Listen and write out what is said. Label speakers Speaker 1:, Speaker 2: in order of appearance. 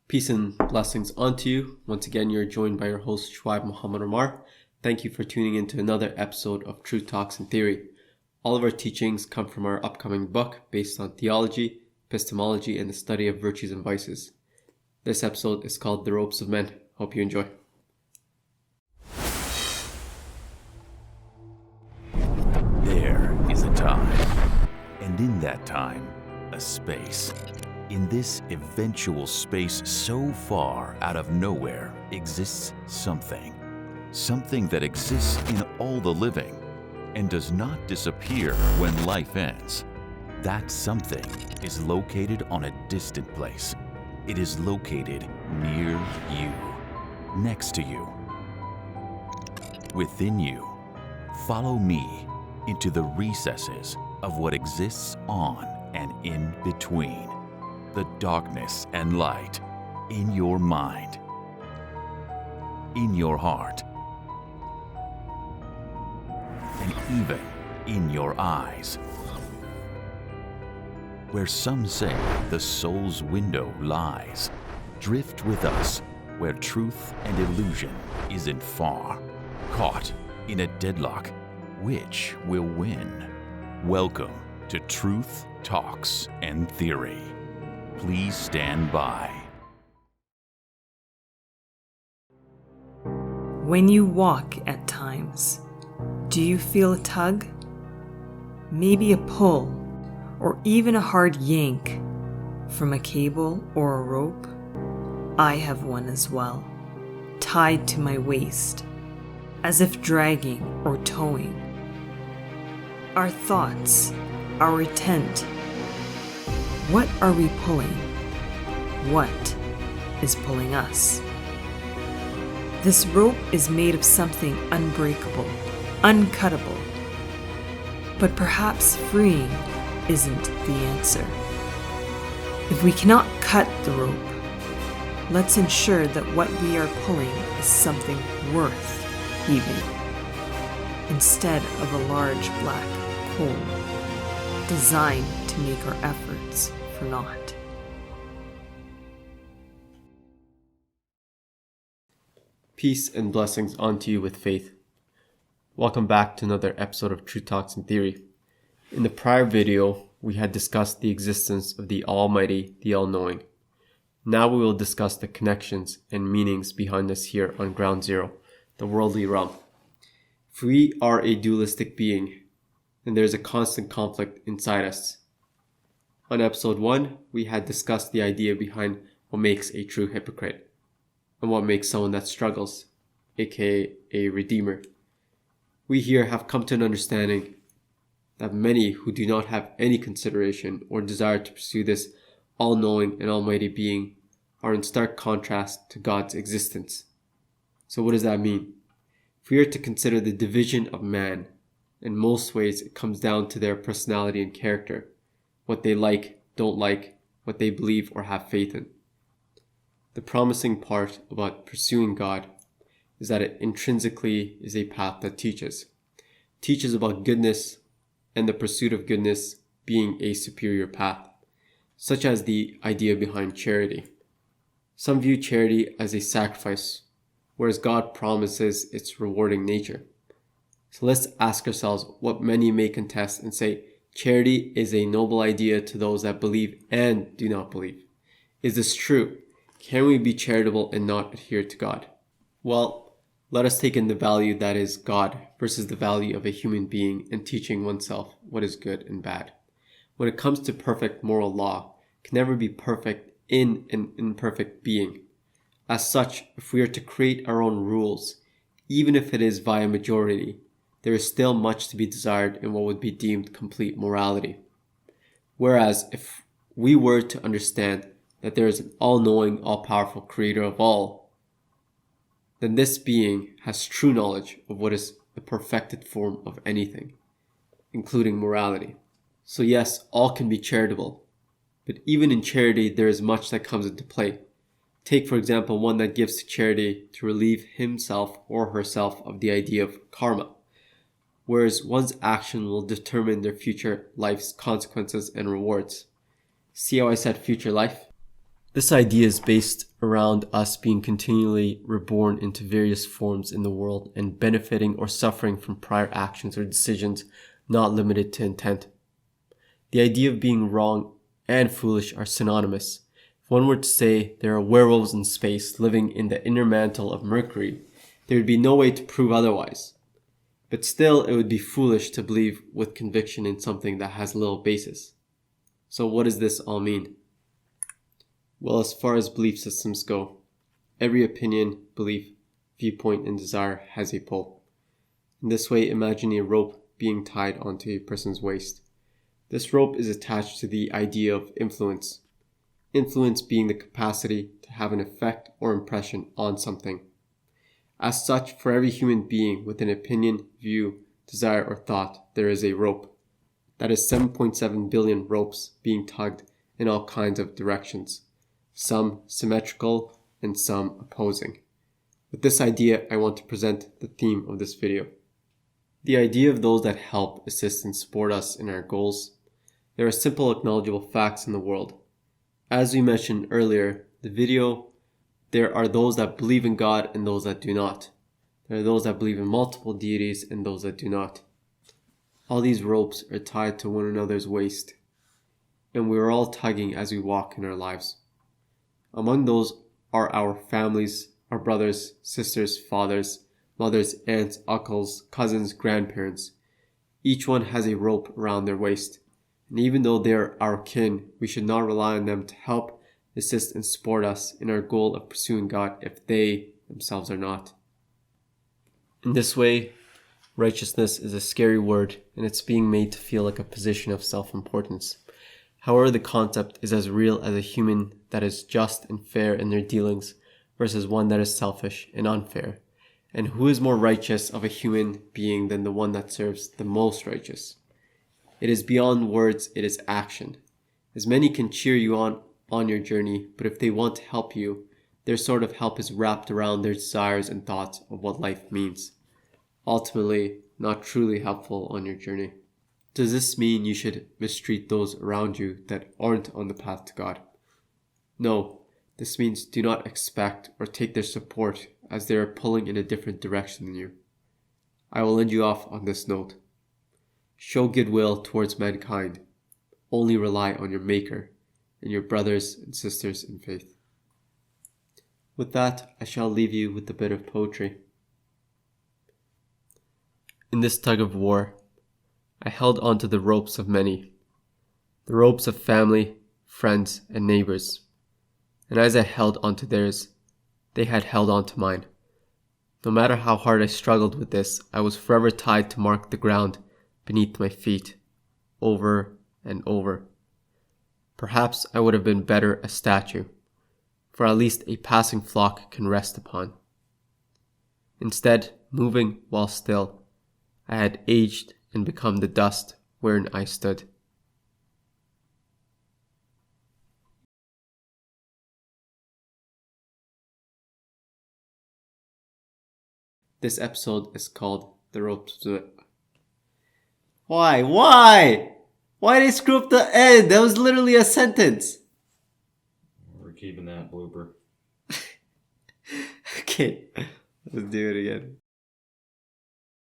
Speaker 1: Peace and blessings unto you. Once again, you're joined by your host, Shuaib Muhammad Omar. Thank you for tuning in to another episode of Truth Talks and Theory. All of our teachings come from our upcoming book based on theology, epistemology, and the study of virtues and vices. This episode is called The Ropes of Men. Hope you enjoy.
Speaker 2: There is a time, and in that time, a space. In this eventual space so far out of nowhere exists something that exists in all the living and does not disappear when life ends. That something is located on a distant place. It is located near you, next to you, within you. Follow me into the recesses of what exists on and in between. The darkness and light in your mind, in your heart, and even in your eyes. Where some say the soul's window lies, drift with us where truth and illusion isn't far. Caught in a deadlock, which will win? Welcome to Truth Talks and Theory. Please stand by.
Speaker 3: When you walk at times, do you feel a tug? Maybe a pull, or even a hard yank from a cable or a rope? I have one as well, tied to my waist, as if dragging or towing. Our thoughts, our intent. What are we pulling? What is pulling us? This rope is made of something unbreakable, uncuttable. But perhaps freeing isn't the answer. If we cannot cut the rope, let's ensure that what we are pulling is something worth heaving, instead of a large black hole designed to make our efforts for naught.
Speaker 1: Peace and blessings unto you with faith. Welcome back to another episode of Truth Talks and Theory. In the prior video, we had discussed the existence of the Almighty, the All-Knowing. Now we will discuss the connections and meanings behind us here on Ground Zero, the worldly realm. If we are a dualistic being, then there is a constant conflict inside us. On episode 1, we had discussed the idea behind what makes a true hypocrite and what makes someone that struggles, aka a redeemer. We here have come to an understanding that many who do not have any consideration or desire to pursue this all-knowing and almighty being are in stark contrast to God's existence. So what does that mean? If we are to consider the division of man, in most ways it comes down to their personality and character, what they like, don't like, what they believe or have faith in. The promising part about pursuing God is that it intrinsically is a path that teaches about goodness and the pursuit of goodness being a superior path, such as the idea behind charity. Some view charity as a sacrifice, whereas God promises its rewarding nature. So let's ask ourselves what many may contest and say, charity is a noble idea to those that believe and do not believe. Is this true? Can we be charitable and not adhere to God? Well, let us take in the value that is God versus the value of a human being and teaching oneself what is good and bad. When it comes to perfect moral law, it can never be perfect in an imperfect being. As such, if we are to create our own rules, even if it is via majority, there is still much to be desired in what would be deemed complete morality. Whereas if we were to understand that there is an all-knowing, all-powerful creator of all, then this being has true knowledge of what is the perfected form of anything, including morality. So yes, all can be charitable, but even in charity there is much that comes into play. Take, for example, one that gives to charity to relieve himself or herself of the idea of karma, whereas one's action will determine their future life's consequences and rewards. See how I said future life? This idea is based around us being continually reborn into various forms in the world and benefiting or suffering from prior actions or decisions not limited to intent. The idea of being wrong and foolish are synonymous. If one were to say there are werewolves in space living in the inner mantle of Mercury, there would be no way to prove otherwise. But still, it would be foolish to believe with conviction in something that has little basis. So what does this all mean? Well, as far as belief systems go, every opinion, belief, viewpoint, and desire has a pull. In this way, imagine a rope being tied onto a person's waist. This rope is attached to the idea of influence. Influence being the capacity to have an effect or impression on something. As such, for every human being with an opinion, view, desire, or thought, there is a rope. That is 7.7 billion ropes being tugged in all kinds of directions, some symmetrical and some opposing. With this idea, I want to present the theme of this video. The idea of those that help, assist, and support us in our goals. There are simple, acknowledgeable facts in the world. As we mentioned earlier, the video, there are those that believe in God and those that do not. There are those that believe in multiple deities and those that do not. All these ropes are tied to one another's waist, and we are all tugging as we walk in our lives. Among those are our families, our brothers, sisters, fathers, mothers, aunts, uncles, cousins, grandparents. Each one has a rope around their waist, and even though they are our kin, we should not rely on them to help, assist, and support us in our goal of pursuing God if they themselves are not. In this way, righteousness is a scary word, and it's being made to feel like a position of self-importance. However, the concept is as real as a human that is just and fair in their dealings versus one that is selfish and unfair. And who is more righteous of a human being than the one that serves the most righteous? It is beyond words, it is action. As many can cheer you on your journey, but if they want to help you, their sort of help is wrapped around their desires and thoughts of what life means. Ultimately, not truly helpful on your journey. Does this mean you should mistreat those around you that aren't on the path to God? No, this means do not expect or take their support as they are pulling in a different direction than you. I will end you off on this note. Show goodwill towards mankind. Only rely on your Maker and your brothers and sisters in faith. With that, I shall leave you with a bit of poetry. In this tug of war, I held onto the ropes of many, the ropes of family, friends, and neighbors. And as I held onto theirs, they had held onto mine. No matter how hard I struggled with this, I was forever tied to mark the ground beneath my feet, over and over. Perhaps I would have been better a statue, for at least a passing flock can rest upon. Instead, moving while still, I had aged and become the dust wherein I stood. This episode is called The Ropes. Why? Why did they screw up the end? That was literally a sentence.
Speaker 4: We're keeping that blooper.
Speaker 1: Okay, let's do it again.